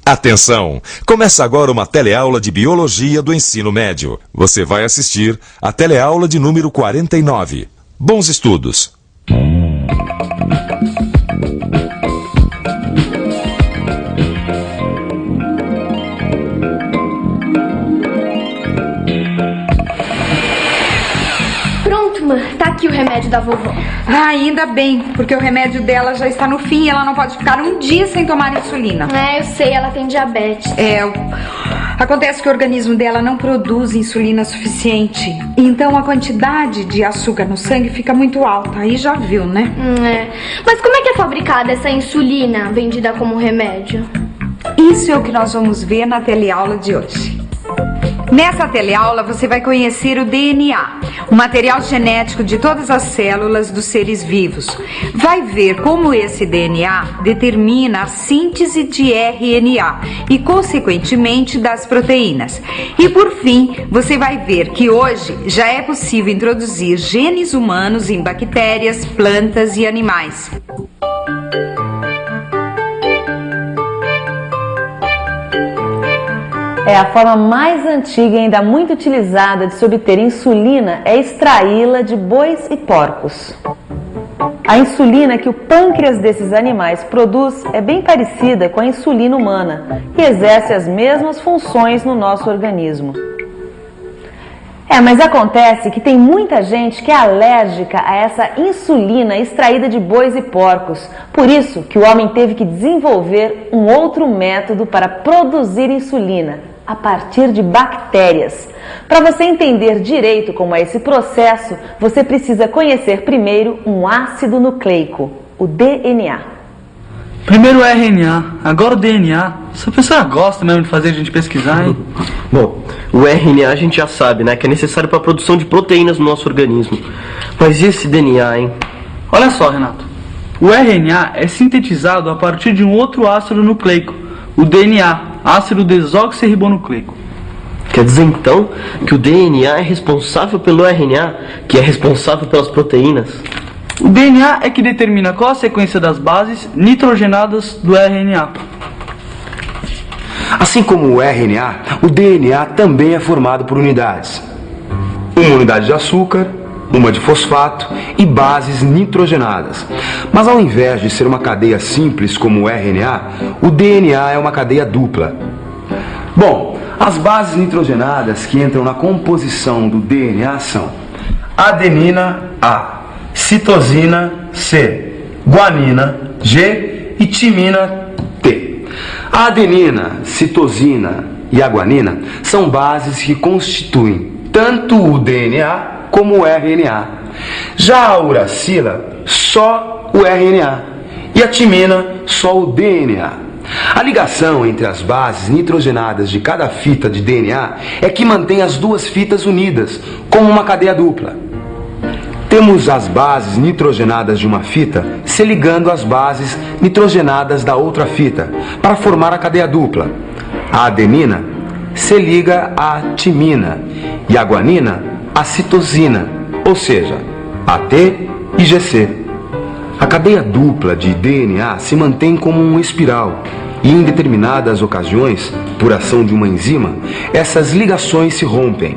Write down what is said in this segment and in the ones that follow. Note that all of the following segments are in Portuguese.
Atenção! Começa agora uma teleaula de Biologia do Ensino Médio. Você vai assistir a teleaula de número 49. Bons estudos! Tá aqui o remédio da vovó. Ah, ainda bem, porque o remédio dela já está no fim e ela não pode ficar um dia sem tomar insulina. É, eu sei, ela tem diabetes. Acontece que o organismo dela não produz insulina suficiente. Então a quantidade de açúcar no sangue fica muito alta. Aí já viu, né? Mas como é que é fabricada essa insulina vendida como remédio? Isso é o que nós vamos ver na teleaula de hoje. Nessa teleaula você vai conhecer o DNA, o material genético de todas as células dos seres vivos. Vai ver como esse DNA determina a síntese de RNA e, consequentemente, das proteínas. E, por fim, você vai ver que hoje já é possível introduzir genes humanos em bactérias, plantas e animais. A forma mais antiga e ainda muito utilizada de se obter insulina é extraí-la de bois e porcos. A insulina que o pâncreas desses animais produz é bem parecida com a insulina humana e exerce as mesmas funções no nosso organismo. Mas acontece que tem muita gente que é alérgica a essa insulina extraída de bois e porcos. Por isso que o homem teve que desenvolver um outro método para produzir insulina, a partir de bactérias. Para você entender direito como é esse processo, você precisa conhecer primeiro um ácido nucleico, o DNA. Primeiro o RNA, agora o DNA. Essa pessoa gosta mesmo de fazer a gente pesquisar, hein? Bom, o RNA a gente já sabe, né, que é necessário para a produção de proteínas no nosso organismo. Mas e esse DNA, hein? Olha só, Renato. O RNA é sintetizado a partir de um outro ácido nucleico, o DNA, ácido desoxirribonucleico. Quer dizer então que o DNA é responsável pelo RNA, que é responsável pelas proteínas? O DNA é que determina qual a sequência das bases nitrogenadas do RNA. Assim como o RNA, o DNA também é formado por unidades. Uma unidade de açúcar, uma de fosfato e bases nitrogenadas. Mas ao invés de ser uma cadeia simples como o RNA, o DNA é uma cadeia dupla. Bom, as bases nitrogenadas que entram na composição do DNA são adenina A, citosina C, guanina G e timina T. A adenina, citosina e a guanina são bases que constituem tanto o DNA como o RNA. Já a uracila, só o RNA. E a timina, só o DNA. A ligação entre as bases nitrogenadas de cada fita de DNA é que mantém as duas fitas unidas, como uma cadeia dupla. Temos as bases nitrogenadas de uma fita se ligando às bases nitrogenadas da outra fita, para formar a cadeia dupla. A adenina se liga à timina e a guanina à citosina, ou seja, AT e GC. A cadeia dupla de DNA se mantém como uma espiral e em determinadas ocasiões, por ação de uma enzima, essas ligações se rompem.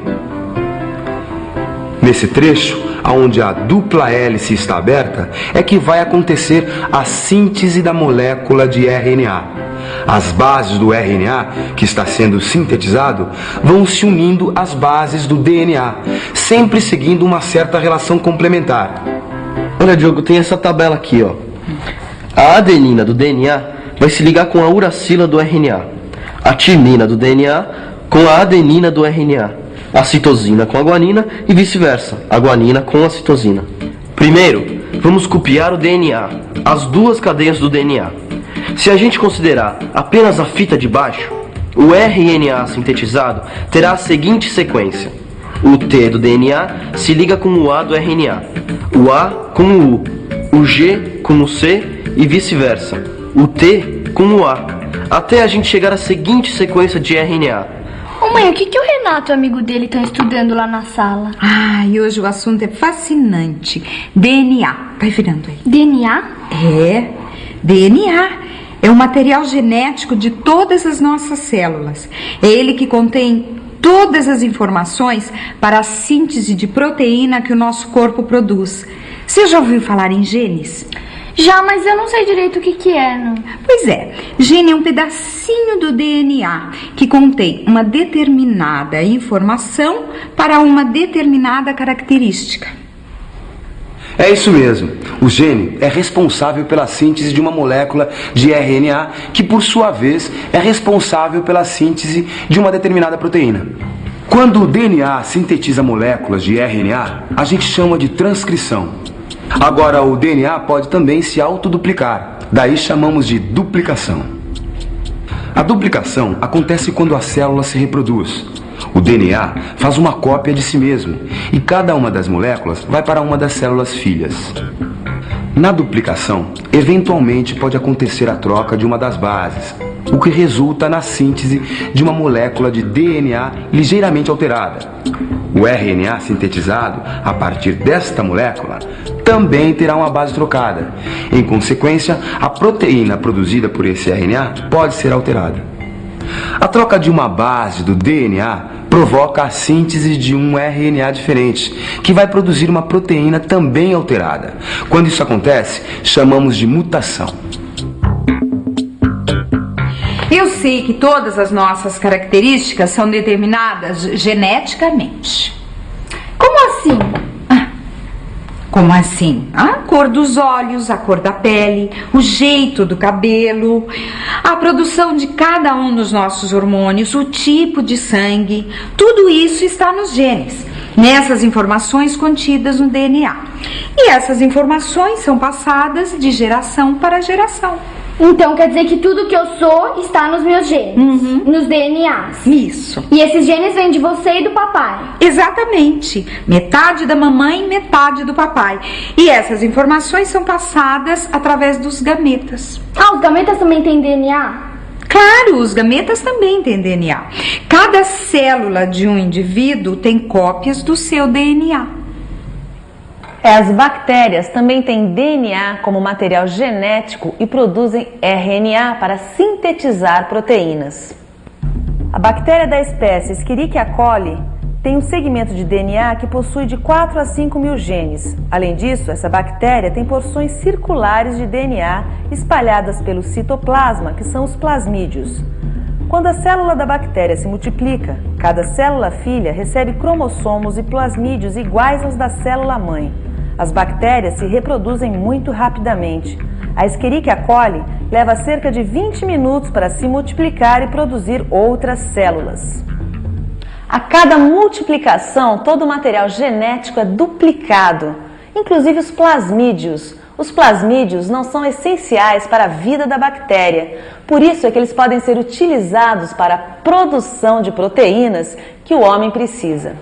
Nesse trecho, onde a dupla hélice está aberta, é que vai acontecer a síntese da molécula de RNA. As bases do RNA, que está sendo sintetizado, vão se unindo às bases do DNA, sempre seguindo uma certa relação complementar. Olha, Diogo, tem essa tabela aqui, ó. A adenina do DNA vai se ligar com a uracila do RNA, a timina do DNA com a adenina do RNA, a citosina com a guanina e vice-versa, a guanina com a citosina. Primeiro, vamos copiar o DNA, as duas cadeias do DNA. Se a gente considerar apenas a fita de baixo, o RNA sintetizado terá a seguinte sequência. O T do DNA se liga com o A do RNA, o A com o U, o G com o C e vice-versa, o T com o A, até a gente chegar à seguinte sequência de RNA. Ô mãe, o que o Renato e o amigo dele estão estudando lá na sala? E hoje o assunto é fascinante. DNA. Vai virando aí. DNA? DNA é o material genético de todas as nossas células. É ele que contém todas as informações para a síntese de proteína que o nosso corpo produz. Você já ouviu falar em genes? Já, mas eu não sei direito o que é, não. Pois é, gene é um pedacinho do DNA que contém uma determinada informação para uma determinada característica. É isso mesmo. O gene é responsável pela síntese de uma molécula de RNA, que por sua vez é responsável pela síntese de uma determinada proteína. Quando o DNA sintetiza moléculas de RNA, a gente chama de transcrição. Agora, o DNA pode também se autoduplicar, daí chamamos de duplicação. A duplicação acontece quando a célula se reproduz. O DNA faz uma cópia de si mesmo e cada uma das moléculas vai para uma das células filhas. Na duplicação, eventualmente pode acontecer a troca de uma das bases, o que resulta na síntese de uma molécula de DNA ligeiramente alterada. O RNA sintetizado a partir desta molécula também terá uma base trocada. Em consequência, a proteína produzida por esse RNA pode ser alterada. A troca de uma base do DNA provoca a síntese de um RNA diferente, que vai produzir uma proteína também alterada. Quando isso acontece, chamamos de mutação. Eu sei que todas as nossas características são determinadas geneticamente. Como assim? Como assim? A cor dos olhos, a cor da pele, o jeito do cabelo, a produção de cada um dos nossos hormônios, o tipo de sangue, tudo isso está nos genes, nessas informações contidas no DNA. E essas informações são passadas de geração para geração. Então quer dizer que tudo que eu sou está nos meus genes, nos DNAs. Isso. E esses genes vêm de você e do papai. Exatamente. Metade da mamãe, metade do papai. E essas informações são passadas através dos gametas. Ah, os gametas também têm DNA? Claro, os gametas também têm DNA. Cada célula de um indivíduo tem cópias do seu DNA. As bactérias também têm DNA como material genético e produzem RNA para sintetizar proteínas. A bactéria da espécie Escherichia coli tem um segmento de DNA que possui de 4 a 5 mil genes. Além disso, essa bactéria tem porções circulares de DNA espalhadas pelo citoplasma, que são os plasmídios. Quando a célula da bactéria se multiplica, cada célula filha recebe cromossomos e plasmídios iguais aos da célula mãe. As bactérias se reproduzem muito rapidamente. A Escherichia coli leva cerca de 20 minutos para se multiplicar e produzir outras células. A cada multiplicação, todo o material genético é duplicado, inclusive os plasmídios. Os plasmídios não são essenciais para a vida da bactéria, por isso é que eles podem ser utilizados para a produção de proteínas que o homem precisa.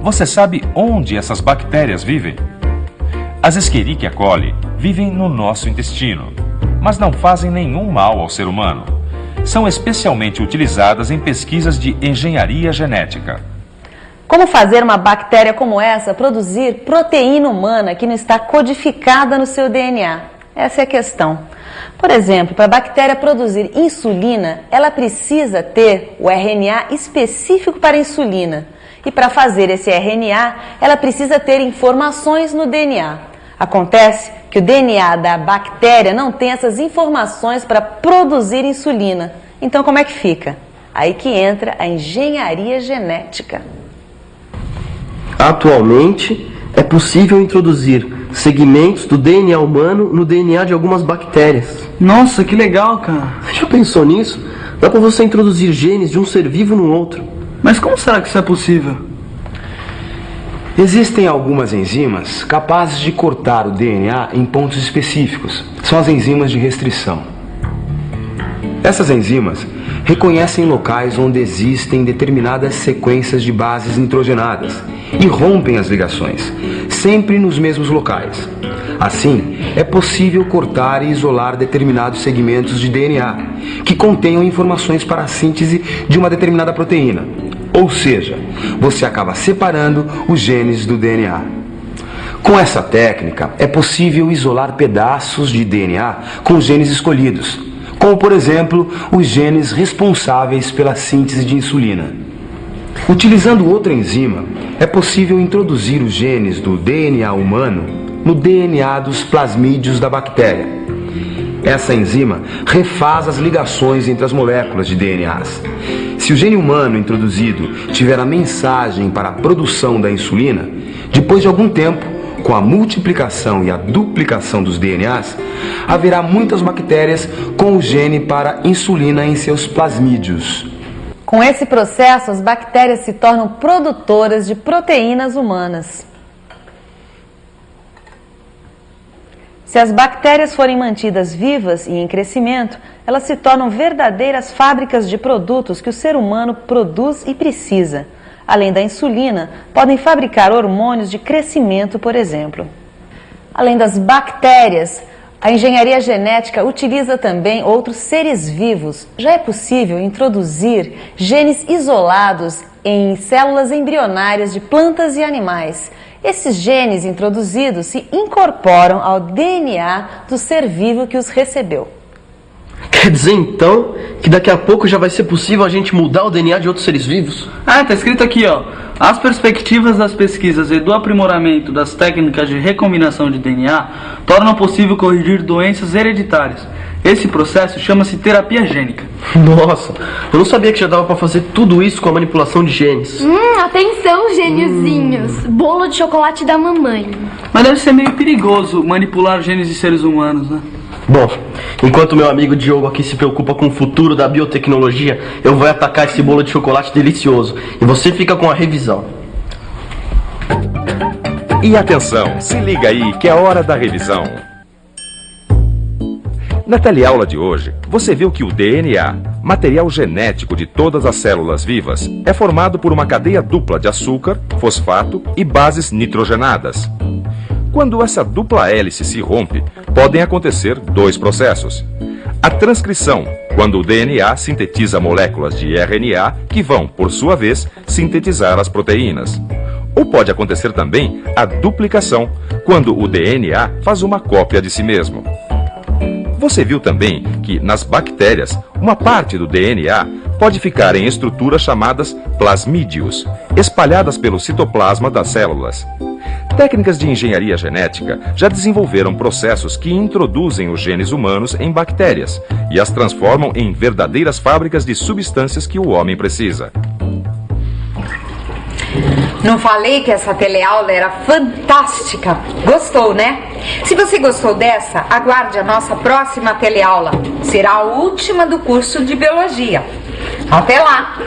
Você sabe onde essas bactérias vivem? As Escherichia coli vivem no nosso intestino, mas não fazem nenhum mal ao ser humano. São especialmente utilizadas em pesquisas de engenharia genética. Como fazer uma bactéria como essa produzir proteína humana que não está codificada no seu DNA? Essa é a questão. Por exemplo, para a bactéria produzir insulina, ela precisa ter o RNA específico para a insulina. E para fazer esse RNA, ela precisa ter informações no DNA. Acontece que o DNA da bactéria não tem essas informações para produzir insulina. Então, como é que fica? Aí que entra a engenharia genética. Atualmente, é possível introduzir segmentos do DNA humano no DNA de algumas bactérias. Nossa, que legal, cara. Você já pensou nisso? Dá para você introduzir genes de um ser vivo no outro. Mas como será que isso é possível? Existem algumas enzimas capazes de cortar o DNA em pontos específicos. São as enzimas de restrição. Essas enzimas reconhecem locais onde existem determinadas sequências de bases nitrogenadas e rompem as ligações, sempre nos mesmos locais. Assim, é possível cortar e isolar determinados segmentos de DNA que contenham informações para a síntese de uma determinada proteína. Ou seja, você acaba separando os genes do DNA. Com essa técnica, é possível isolar pedaços de DNA com os genes escolhidos, como por exemplo, os genes responsáveis pela síntese de insulina. Utilizando outra enzima, é possível introduzir os genes do DNA humano no DNA dos plasmídeos da bactéria. Essa enzima refaz as ligações entre as moléculas de DNAs. Se o gene humano introduzido tiver a mensagem para a produção da insulina, depois de algum tempo, com a multiplicação e a duplicação dos DNAs, haverá muitas bactérias com o gene para insulina em seus plasmídeos. Com esse processo, as bactérias se tornam produtoras de proteínas humanas. Se as bactérias forem mantidas vivas e em crescimento, elas se tornam verdadeiras fábricas de produtos que o ser humano produz e precisa. Além da insulina, podem fabricar hormônios de crescimento, por exemplo. Além das bactérias, a engenharia genética utiliza também outros seres vivos. Já é possível introduzir genes isolados em células embrionárias de plantas e animais. Esses genes introduzidos se incorporam ao DNA do ser vivo que os recebeu. Quer dizer então que daqui a pouco já vai ser possível a gente mudar o DNA de outros seres vivos? Ah, tá escrito aqui, ó. As perspectivas das pesquisas e do aprimoramento das técnicas de recombinação de DNA tornam possível corrigir doenças hereditárias. Esse processo chama-se terapia gênica. Nossa, eu não sabia que já dava pra fazer tudo isso com a manipulação de genes. Atenção, gêniozinhos. Bolo de chocolate da mamãe. Mas deve ser meio perigoso manipular genes de seres humanos, né? Bom, enquanto meu amigo Diogo aqui se preocupa com o futuro da biotecnologia, eu vou atacar esse bolo de chocolate delicioso. E você fica com a revisão. E atenção, se liga aí que é hora da revisão. Na teleaula de hoje, você viu que o DNA, material genético de todas as células vivas, é formado por uma cadeia dupla de açúcar, fosfato e bases nitrogenadas. Quando essa dupla hélice se rompe, podem acontecer dois processos. A transcrição, quando o DNA sintetiza moléculas de RNA que vão, por sua vez, sintetizar as proteínas. Ou pode acontecer também a duplicação, quando o DNA faz uma cópia de si mesmo. Você viu também que, nas bactérias, uma parte do DNA pode ficar em estruturas chamadas plasmídeos, espalhadas pelo citoplasma das células. Técnicas de engenharia genética já desenvolveram processos que introduzem os genes humanos em bactérias e as transformam em verdadeiras fábricas de substâncias que o homem precisa. Não falei que essa teleaula era fantástica? Gostou, né? Se você gostou dessa, aguarde a nossa próxima teleaula. Será a última do curso de Biologia. Até lá!